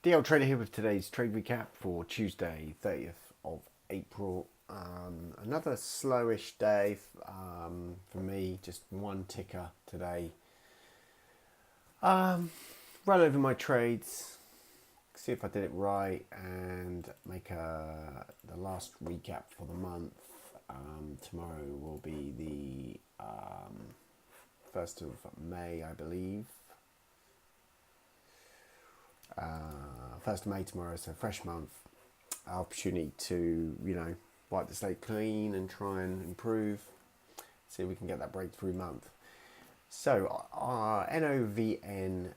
The old trader here with today's trade recap for Tuesday, 30th of April. Another slowish day for me, just one ticker today. Run over my trades, see if I did it right, and make the last recap for the month. Tomorrow will be the 1st of May, I believe. 1st of May tomorrow, so fresh month. Opportunity to, wipe the slate clean and try and improve. See if we can get that breakthrough month. So, our NOVN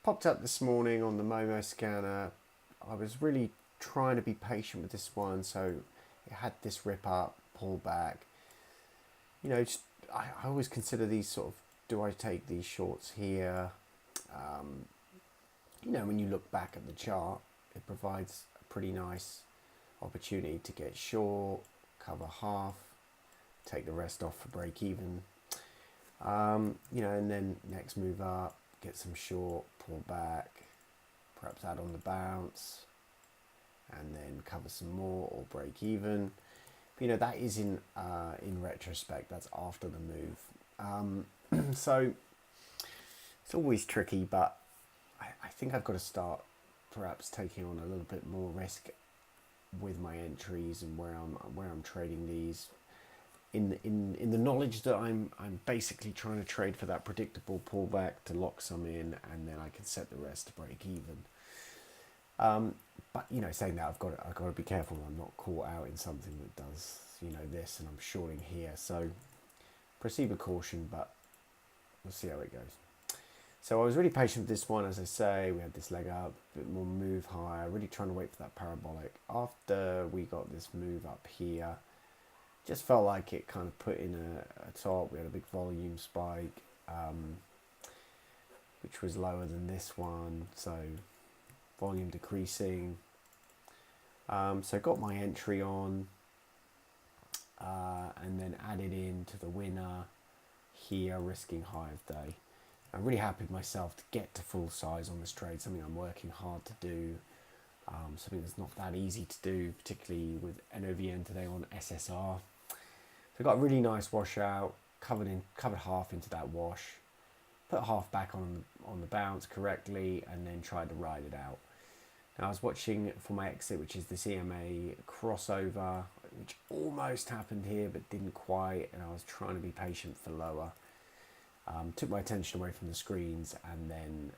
popped up this morning on the Momo scanner. I was really trying to be patient with this one, so it had this rip up, pull back. I always consider these sort of, do I take these shorts here? When you look back at the chart, it provides a pretty nice opportunity to get short, cover half, take the rest off for break even. And then next move up, get some short, pull back, perhaps add on the bounce, and then cover some more or break even. But, that is in retrospect. That's after the move. So it's always tricky, but I think I've got to start perhaps taking on a little bit more risk with my entries and where I'm trading these, in the knowledge that I'm basically trying to trade for that predictable pullback to lock some in, and then I can set the rest to break even. But saying that, I've got to be careful I'm not caught out in something that does this, and I'm shorting here. So proceed with caution, but we'll see how it goes. So I was really patient with this one, as I say. We had this leg up, a bit more move higher, really trying to wait for that parabolic. After we got this move up here, just felt like it kind of put in a top. We had a big volume spike, which was lower than this one, so volume decreasing. So got my entry on, and then added into the winner here, risking high of day. I'm really happy with myself to get to full size on this trade, something I'm working hard to do, something that's not that easy to do, particularly with NOVN today on SSR. So I got a really nice washout, covered half into that wash, put half back on the bounce correctly, and then tried to ride it out. Now I was watching for my exit, which is this EMA crossover, which almost happened here but didn't quite, and I was trying to be patient for lower. Took my attention away from the screens, and then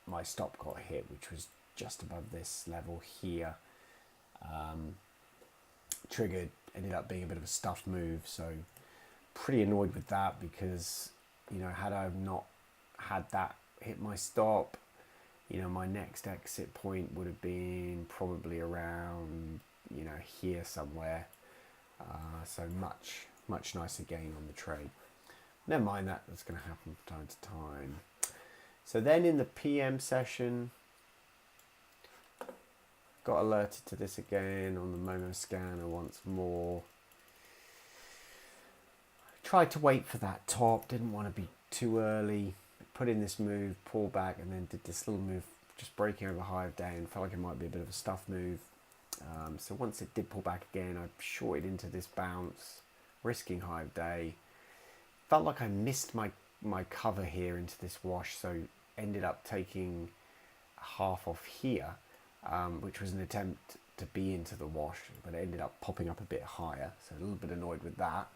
my stop got hit, which was just above this level here. Triggered, ended up being a bit of a stuff move, so pretty annoyed with that, because had I not had that hit my stop, my next exit point would have been probably around here somewhere. So much nicer gain on the trade. Never mind that, that's going to happen from time to time. So then in the PM session, got alerted to this again on the Momo scanner once more. Tried to wait for that top, didn't want to be too early. Put in this move, pull back, and then did this little move, just breaking over high of day, and felt like it might be a bit of a stuff move. So once it did pull back again, I shorted into this bounce, risking high of day. Felt like I missed my cover here into this wash, so ended up taking half off here, which was an attempt to be into the wash, but it ended up popping up a bit higher, so a little bit annoyed with that.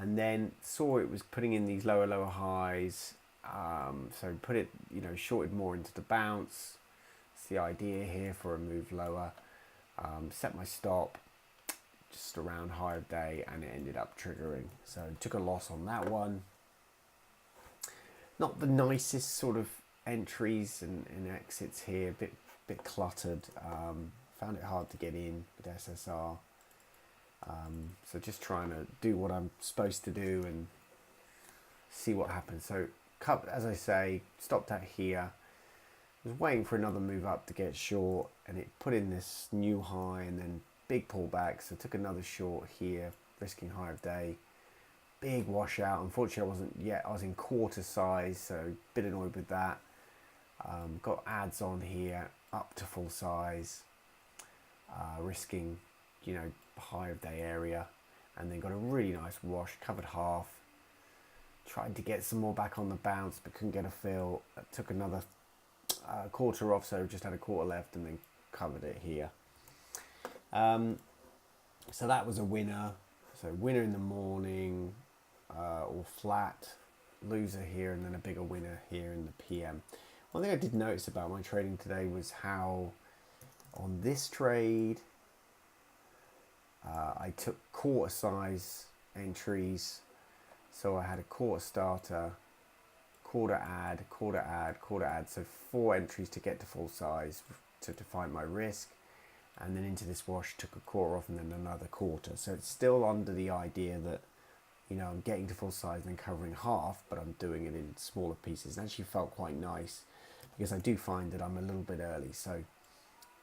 And then saw it was putting in these lower highs, so put it, shorted more into the bounce. It's the idea here for a move lower. Set my stop just around high of day, and it ended up triggering. So took a loss on that one. Not the nicest sort of entries and exits here, bit cluttered. Found it hard to get in with SSR. So just trying to do what I'm supposed to do and see what happens. So as I say, stopped at here. Was waiting for another move up to get short, and it put in this new high and then big pullback, so took another short here, risking high of day, big washout. Unfortunately, I wasn't yet. I was in quarter size, so a bit annoyed with that. Got ads on here up to full size, risking, you know, high of day area, and then got a really nice wash, covered half. Tried to get some more back on the bounce, but couldn't get a fill. Took another quarter off, so just had a quarter left, and then covered it here. So that was a winner. So winner in the morning, or flat, loser here, and then a bigger winner here in the PM. One thing I did notice about my trading today was how on this trade I took quarter size entries. So I had a quarter starter, quarter add, quarter add, quarter add. So 4 entries to get to full size to define my risk. And then into this wash, took a quarter off and then another quarter. So it's still under the idea that, you know, I'm getting to full size and then covering half, but I'm doing it in smaller pieces. And actually felt quite nice because I do find that I'm a little bit early. So,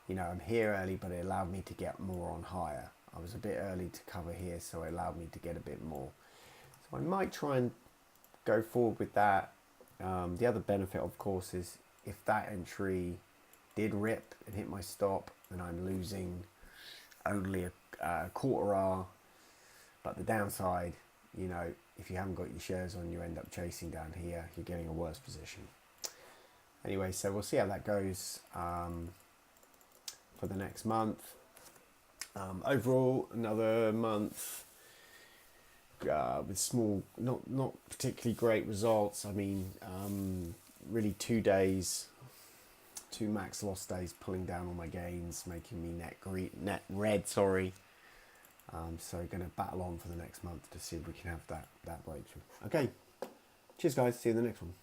you know, I'm here early, but it allowed me to get more on higher. I was a bit early to cover here, so it allowed me to get a bit more. So I might try and go forward with that. The other benefit, of course, is if that entry did rip and hit my stop, then I'm losing only a quarter R. But the downside, you know, if you haven't got your shares on, you end up chasing down here, you're getting a worse position. Anyway, so we'll see how that goes for the next month. Overall, another month with small, not particularly great results. I mean, really 2 days, 2 max loss days, pulling down all my gains, making me net red. Sorry. So going to battle on for the next month to see if we can have that breakthrough. Okay. Cheers, guys. See you in the next one.